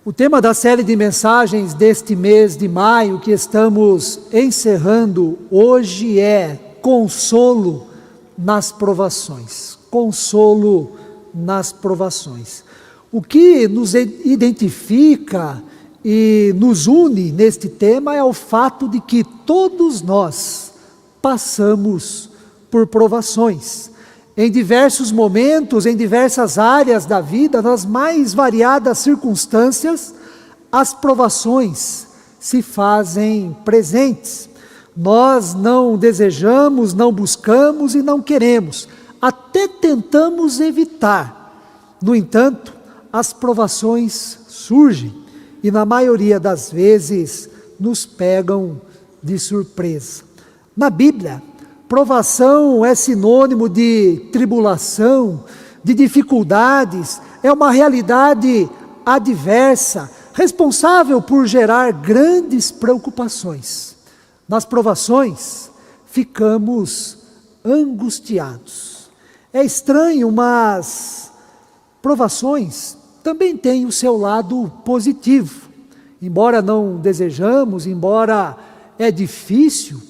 O tema da série de mensagens deste mês de maio que estamos encerrando hoje é consolo nas provações. Consolo nas provações. O que nos identifica e nos une neste tema é o fato de que todos nós passamos por provações. Em diversos momentos, em diversas áreas da vida, nas mais variadas circunstâncias, as provações se fazem presentes. Nós não desejamos, não buscamos e não queremos, até tentamos evitar. No entanto, as provações surgem e na maioria das vezes nos pegam de surpresa. Na Bíblia, provação é sinônimo de tribulação, de dificuldades, é uma realidade adversa, responsável por gerar grandes preocupações. Nas provações, ficamos angustiados. É estranho, mas provações também têm o seu lado positivo. Embora não desejamos, embora é difícil,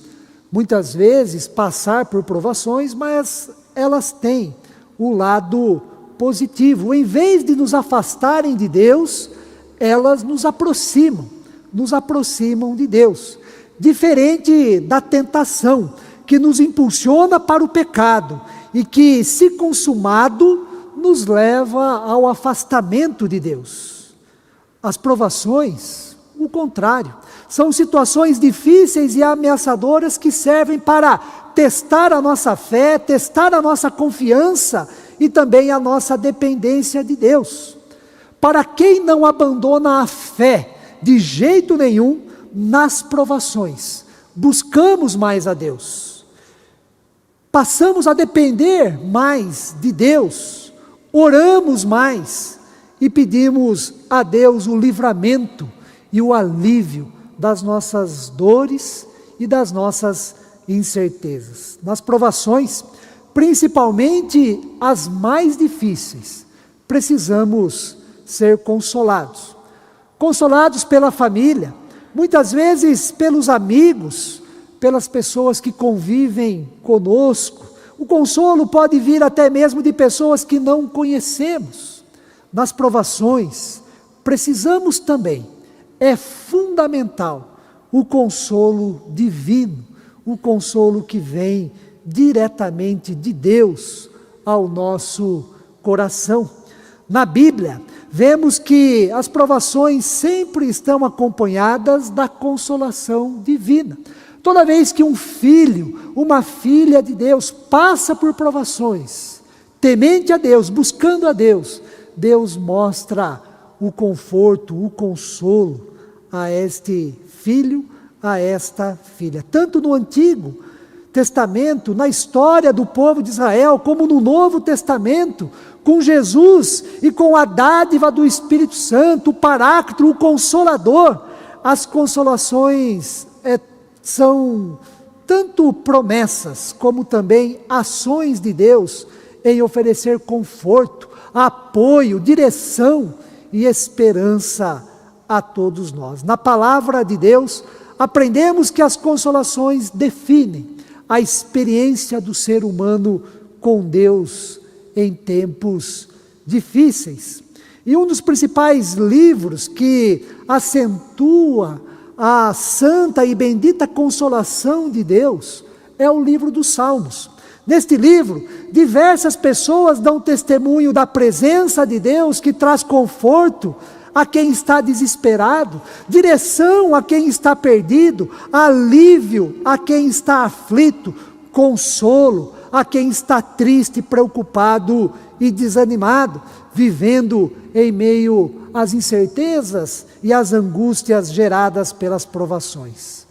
muitas vezes passar por provações, mas elas têm o lado positivo. Em vez de nos afastarem de Deus, elas nos aproximam de Deus. Diferente da tentação, que nos impulsiona para o pecado e que, se consumado, nos leva ao afastamento de Deus. As provações, o contrário, são situações difíceis e ameaçadoras que servem para testar a nossa fé, testar a nossa confiança e também a nossa dependência de Deus. Para quem não abandona a fé de jeito nenhum, nas provações, buscamos mais a Deus. Passamos a depender mais de Deus, oramos mais e pedimos a Deus o livramento e o alívio das nossas dores e das nossas incertezas. Nas provações, principalmente as mais difíceis, precisamos ser consolados. Consolados pela família, muitas vezes pelos amigos, pelas pessoas que convivem conosco. O consolo pode vir até mesmo de pessoas que não conhecemos. Nas provações, precisamos também, é fundamental, o consolo divino, o consolo que vem diretamente de Deus ao nosso coração. Na Bíblia, vemos que as provações sempre estão acompanhadas da consolação divina. Toda vez que um filho, uma filha de Deus passa por provações, temente a Deus, buscando a Deus, Deus mostra o conforto, o consolo a este filho, a esta filha. Tanto no Antigo Testamento, na história do povo de Israel, como no Novo Testamento, com Jesus e com a dádiva do Espírito Santo, o Paráclito, o Consolador, as consolações são tanto promessas, como também ações de Deus em oferecer conforto, apoio, direção e esperança a todos nós. Na palavra de Deus, aprendemos que as consolações definem a experiência do ser humano com Deus em tempos difíceis. E um dos principais livros que acentua a santa e bendita consolação de Deus é o livro dos Salmos. Neste livro, diversas pessoas dão testemunho da presença de Deus que traz conforto a quem está desesperado, direção a quem está perdido, alívio a quem está aflito, consolo a quem está triste, preocupado e desanimado, vivendo em meio às incertezas e às angústias geradas pelas provações.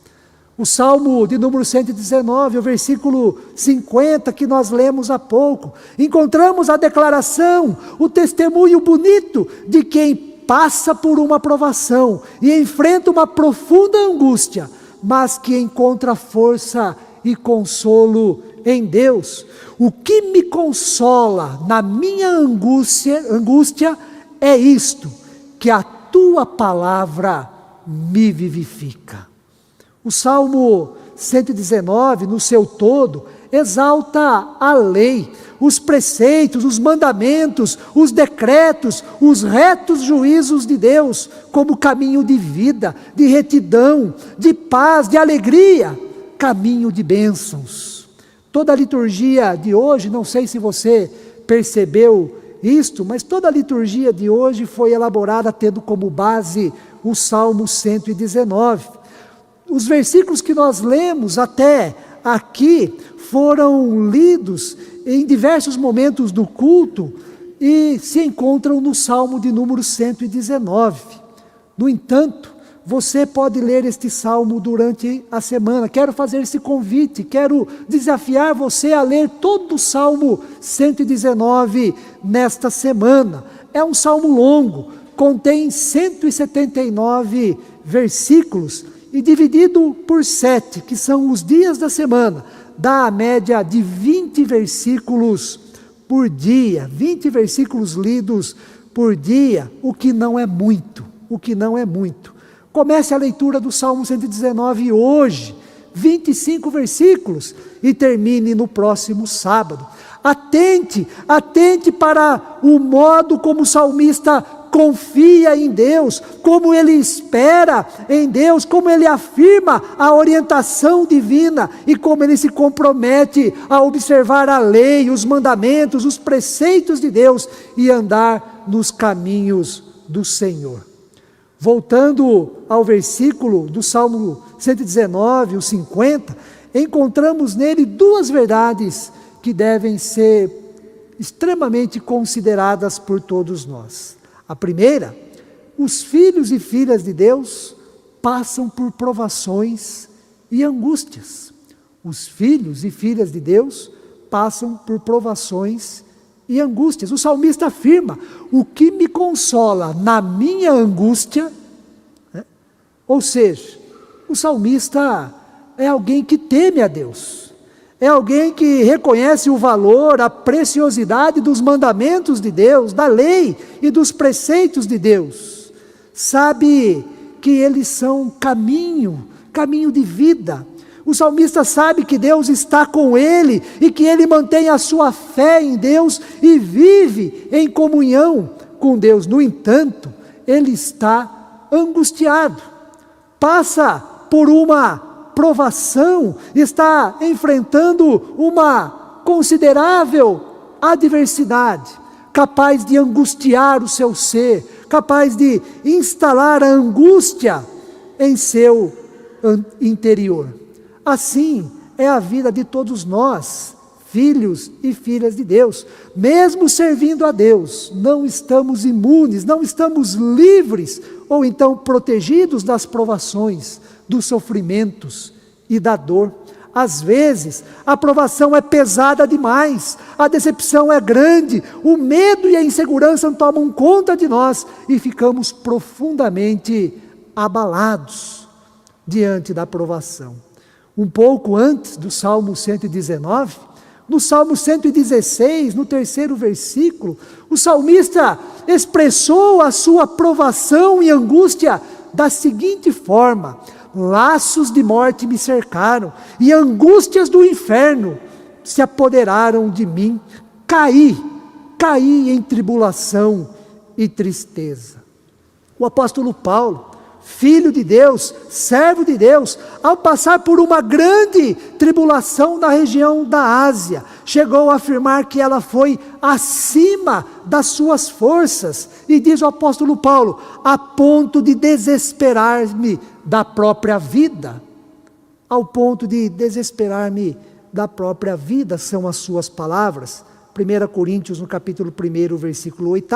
O Salmo de número 119, o versículo 50, que nós lemos há pouco, encontramos a declaração, o testemunho bonito de quem passa por uma provação e enfrenta uma profunda angústia, mas que encontra força e consolo em Deus. O que me consola na minha angústia é isto, que a tua palavra me vivifica. O Salmo 119, no seu todo, exalta a lei, os preceitos, os mandamentos, os decretos, os retos juízos de Deus, como caminho de vida, de retidão, de paz, de alegria, caminho de bênçãos. Toda a liturgia de hoje, não sei se você percebeu isto, mas toda a liturgia de hoje foi elaborada tendo como base o Salmo 119. Os versículos que nós lemos até aqui foram lidos em diversos momentos do culto e se encontram no Salmo de número 119. No entanto, você pode ler este salmo durante a semana. Quero fazer esse convite, quero desafiar você a ler todo o Salmo 119 nesta semana. É um salmo longo, contém 179 versículos e dividido por 7, que são os dias da semana, dá a média de 20 versículos por dia, 20 versículos lidos por dia, o que não é muito. Comece a leitura do Salmo 119 hoje, 25 versículos, e termine no próximo sábado. Atente para o modo como o salmista confia em Deus, como ele espera em Deus, como ele afirma a orientação divina e como ele se compromete a observar a lei, os mandamentos, os preceitos de Deus e andar nos caminhos do Senhor. Voltando ao versículo do Salmo 119, o 50, encontramos nele duas verdades que devem ser extremamente consideradas por todos nós. A primeira, os filhos e filhas de Deus passam por provações e angústias. Os filhos e filhas de Deus passam por provações e angústias. O salmista afirma: o que me consola na minha angústia, ou seja, o salmista é alguém que teme a Deus, é alguém que reconhece o valor, a preciosidade dos mandamentos de Deus, da lei e dos preceitos de Deus, sabe que eles são caminho de vida. O salmista sabe que Deus está com ele e que ele mantém a sua fé em Deus e vive em comunhão com Deus. No entanto, ele está angustiado, passa por uma provação, está enfrentando uma considerável adversidade, capaz de angustiar o seu ser, capaz de instalar a angústia em seu interior. Assim é a vida de todos nós, filhos e filhas de Deus. Mesmo servindo a Deus, não estamos imunes, não estamos livres ou então protegidos das provações, dos sofrimentos e da dor. Às vezes, a provação é pesada demais, a decepção é grande, o medo e a insegurança tomam conta de nós e ficamos profundamente abalados diante da provação. Um pouco antes do Salmo 119, no Salmo 116, no 3º versículo, o salmista expressou a sua provação e angústia da seguinte forma: laços de morte me cercaram, e angústias do inferno se apoderaram de mim. Caí em tribulação e tristeza. O apóstolo Paulo, filho de Deus, servo de Deus, ao passar por uma grande tribulação na região da Ásia, chegou a afirmar que ela foi acima das suas forças, e diz o apóstolo Paulo, a ponto de desesperar-me da própria vida. Ao ponto de desesperar-me da própria vida, são as suas palavras. 1 Coríntios, no capítulo 1, versículo 8.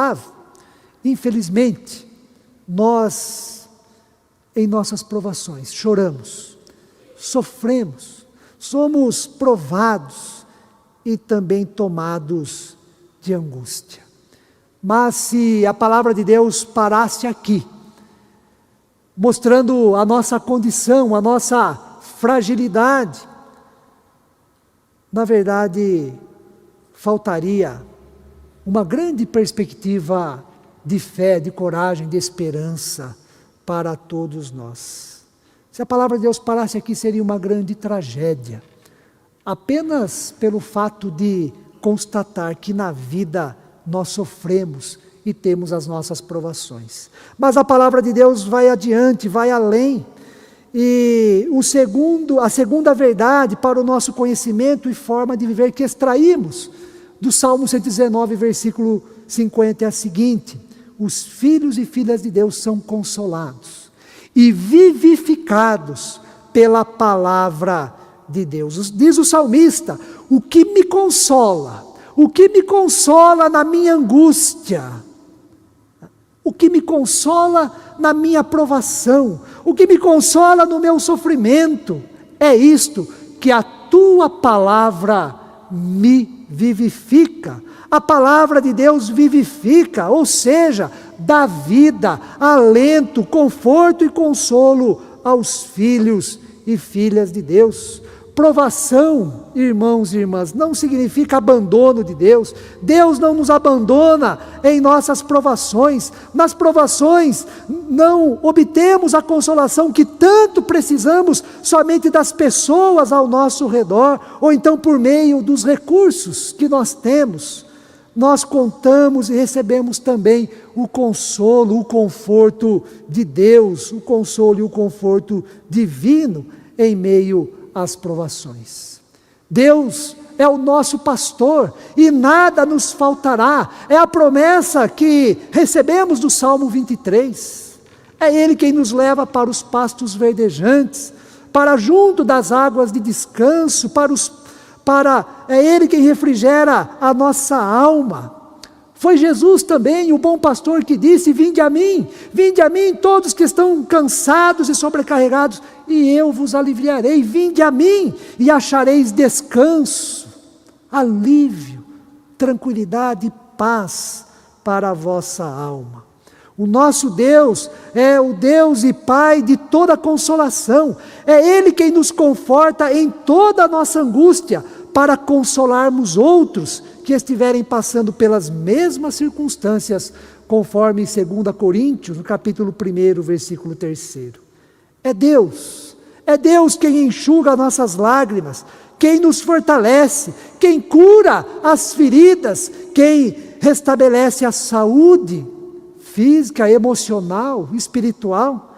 Infelizmente, nós, em nossas provações, choramos, sofremos, somos provados e também tomados de angústia. Mas se a palavra de Deus parasse aqui, mostrando a nossa condição, a nossa fragilidade, na verdade, faltaria uma grande perspectiva de fé, de coragem, de esperança para todos nós. Se a palavra de Deus parasse aqui, seria uma grande tragédia, apenas pelo fato de constatar que na vida nós sofremos e temos as nossas provações. Mas a palavra de Deus vai adiante, vai além. E a segunda verdade para o nosso conhecimento e forma de viver que extraímos do Salmo 119, versículo 50 é a seguinte: os filhos e filhas de Deus são consolados e vivificados pela palavra de Deus. Diz o salmista: o que me consola na minha angústia, o que me consola na minha provação, o que me consola no meu sofrimento, é isto, que a tua palavra me vivifica. A palavra de Deus vivifica, ou seja, dá vida, alento, conforto e consolo aos filhos e filhas de Deus. Provação, irmãos e irmãs, não significa abandono de Deus. Deus não nos abandona em nossas provações. Nas provações não obtemos a consolação que tanto precisamos somente das pessoas ao nosso redor, ou então por meio dos recursos que nós temos. Nós contamos e recebemos também o consolo, o conforto de Deus, o consolo e o conforto divino em meio às provações. Deus é o nosso pastor e nada nos faltará. É a promessa que recebemos do Salmo 23. É Ele quem nos leva para os pastos verdejantes, para junto das águas de descanso, é Ele quem refrigera a nossa alma. Foi Jesus também, o bom pastor, que disse: vinde a mim todos que estão cansados e sobrecarregados, e eu vos aliviarei. Vinde a mim e achareis descanso, alívio, tranquilidade e paz para a vossa alma. O nosso Deus é o Deus e Pai de toda consolação. É Ele quem nos conforta em toda a nossa angústia, para consolarmos outros que estiverem passando pelas mesmas circunstâncias, conforme 2 Coríntios, no capítulo 1, versículo 3. É Deus quem enxuga nossas lágrimas, quem nos fortalece, quem cura as feridas, quem restabelece a saúde física, emocional, espiritual.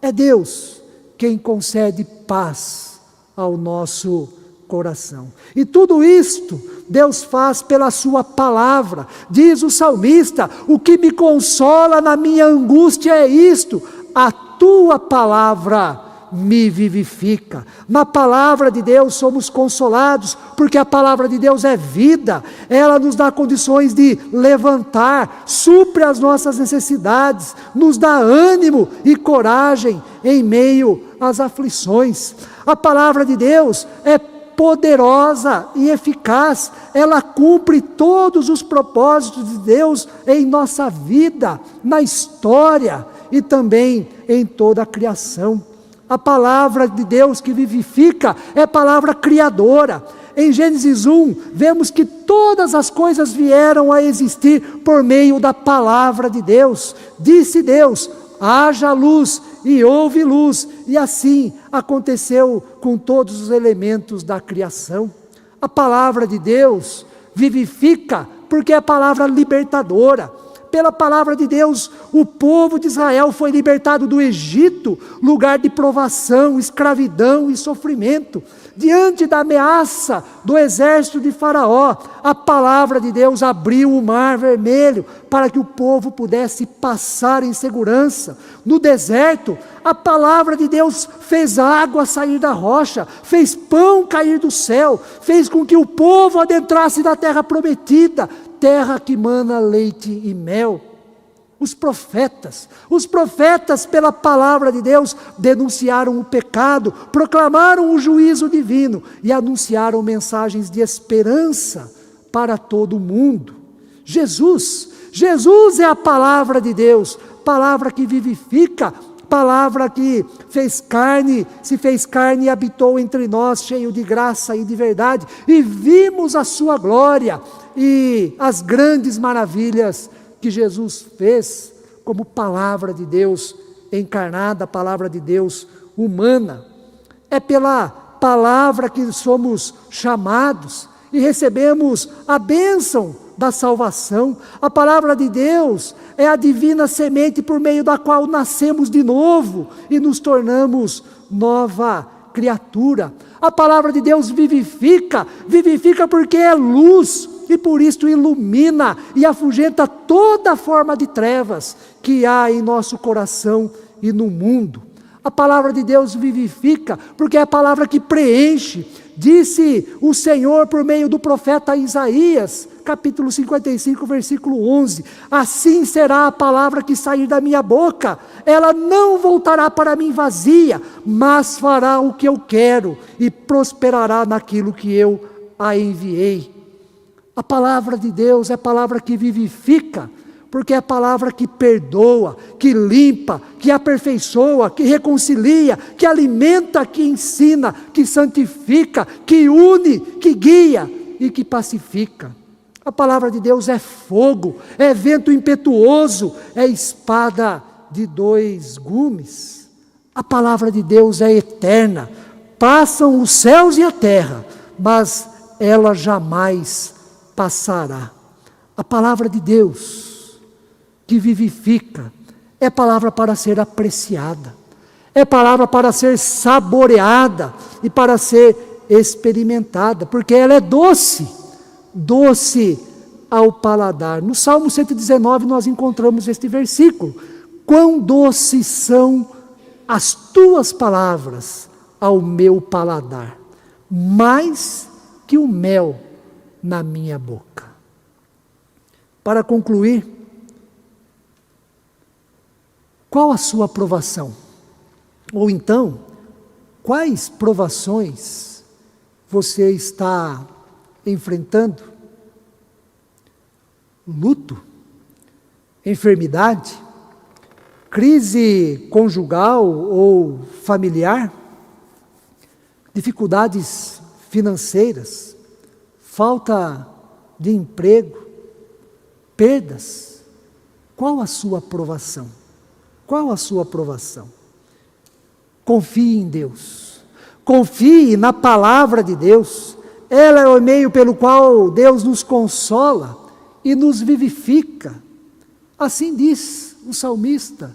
É Deus quem concede paz ao nosso coração. E tudo isto Deus faz pela sua palavra. Diz o salmista: o que me consola na minha angústia é isto, a tua palavra me vivifica. Na palavra de Deus somos consolados, porque a palavra de Deus é vida. Ela nos dá condições de levantar, supre as nossas necessidades, nos dá ânimo e coragem em meio às aflições. A palavra de Deus é poderosa e eficaz, ela cumpre todos os propósitos de Deus em nossa vida, na história e também em toda a criação. A palavra de Deus que vivifica é palavra criadora. Em Gênesis 1, vemos que todas as coisas vieram a existir por meio da palavra de Deus. Disse Deus: haja luz, e houve luz, e assim aconteceu com todos os elementos da criação. A palavra de Deus vivifica, porque é palavra libertadora. Pela palavra de Deus, o povo de Israel foi libertado do Egito, lugar de provação, escravidão e sofrimento. Diante da ameaça do exército de Faraó, a palavra de Deus abriu o mar vermelho para que o povo pudesse passar em segurança. No deserto, a palavra de Deus fez água sair da rocha, fez pão cair do céu, fez com que o povo adentrasse na terra prometida, terra que mana leite e mel. Os profetas pela palavra de Deus denunciaram o pecado, proclamaram o juízo divino e anunciaram mensagens de esperança para todo o mundo. Jesus Jesus é a palavra de Deus, palavra que vivifica, palavra que se fez carne e habitou entre nós, cheio de graça e de verdade, e vimos a sua glória e as grandes maravilhas que Jesus fez como palavra de Deus encarnada, palavra de Deus humana. É pela palavra que somos chamados e recebemos a bênção da salvação. A palavra de Deus é a divina semente por meio da qual nascemos de novo e nos tornamos nova criatura. A palavra de Deus vivifica porque é luz e por isso ilumina e afugenta toda forma de trevas que há em nosso coração e no mundo. A palavra de Deus vivifica porque é a palavra que preenche. Disse o Senhor por meio do profeta Isaías, capítulo 55, versículo 11, assim será a palavra que sair da minha boca, ela não voltará para mim vazia, mas fará o que eu quero e prosperará naquilo que eu a enviei. A palavra de Deus é a palavra que vivifica, porque é a palavra que perdoa, que limpa, que aperfeiçoa, que reconcilia, que alimenta, que ensina, que santifica, que une, que guia e que pacifica. A palavra de Deus é fogo, é vento impetuoso, é espada de dois gumes. A palavra de Deus é eterna, passam os céus e a terra, mas ela jamais passará. A palavra de Deus que vivifica, é palavra para ser apreciada, é palavra para ser saboreada e para ser experimentada, porque ela é doce, doce ao paladar. No Salmo 119 nós encontramos este versículo: quão doces são as tuas palavras ao meu paladar, mais que o mel na minha boca. Para concluir, qual a sua provação? Ou então, quais provações você está enfrentando? Luto? Enfermidade? Crise conjugal ou familiar? Dificuldades financeiras? Falta de emprego? Perdas? Qual a sua provação? Qual a sua provação? Confie em Deus, confie na palavra de Deus, ela é o meio pelo qual Deus nos consola e nos vivifica. Assim diz o salmista: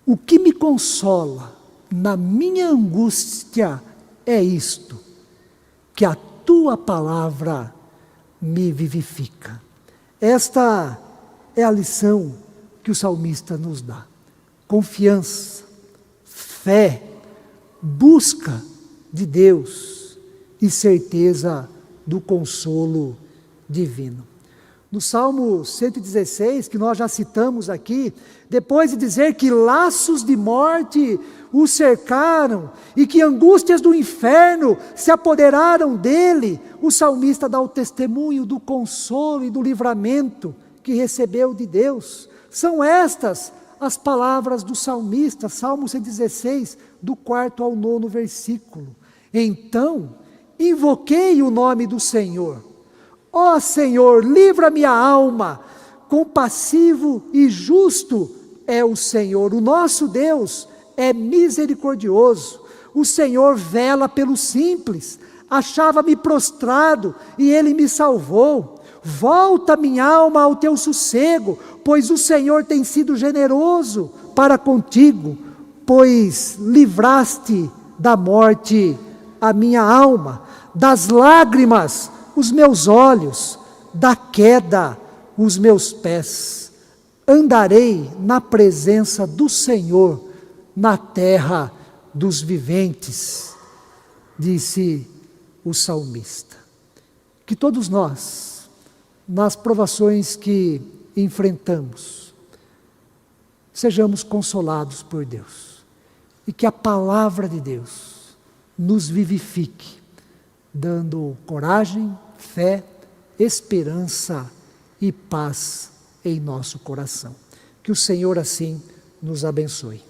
o que me consola na minha angústia é isto, que a tua palavra me vivifica. Esta é a lição que o salmista nos dá. Confiança, fé, busca de Deus e certeza do consolo divino. No Salmo 116, que nós já citamos aqui, depois de dizer que laços de morte o cercaram e que angústias do inferno se apoderaram dele, o salmista dá o testemunho do consolo e do livramento que recebeu de Deus. São estas as palavras do salmista, Salmo 116, do 4º ao 9º versículo. Então, invoquei o nome do Senhor. Ó Senhor, livra minha alma. Compassivo e justo é o Senhor. O nosso Deus é misericordioso. O Senhor vela pelos simples. Achava-me prostrado e Ele me salvou. Volta minha alma ao teu sossego, pois o Senhor tem sido generoso para contigo, pois livraste da morte a minha alma, das lágrimas os meus olhos, da queda os meus pés. Andarei na presença do Senhor, na terra dos viventes, disse o salmista. Que todos nós, nas provações que enfrentamos, sejamos consolados por Deus, e que a palavra de Deus nos vivifique, dando coragem, fé, esperança e paz em nosso coração. Que o Senhor assim nos abençoe.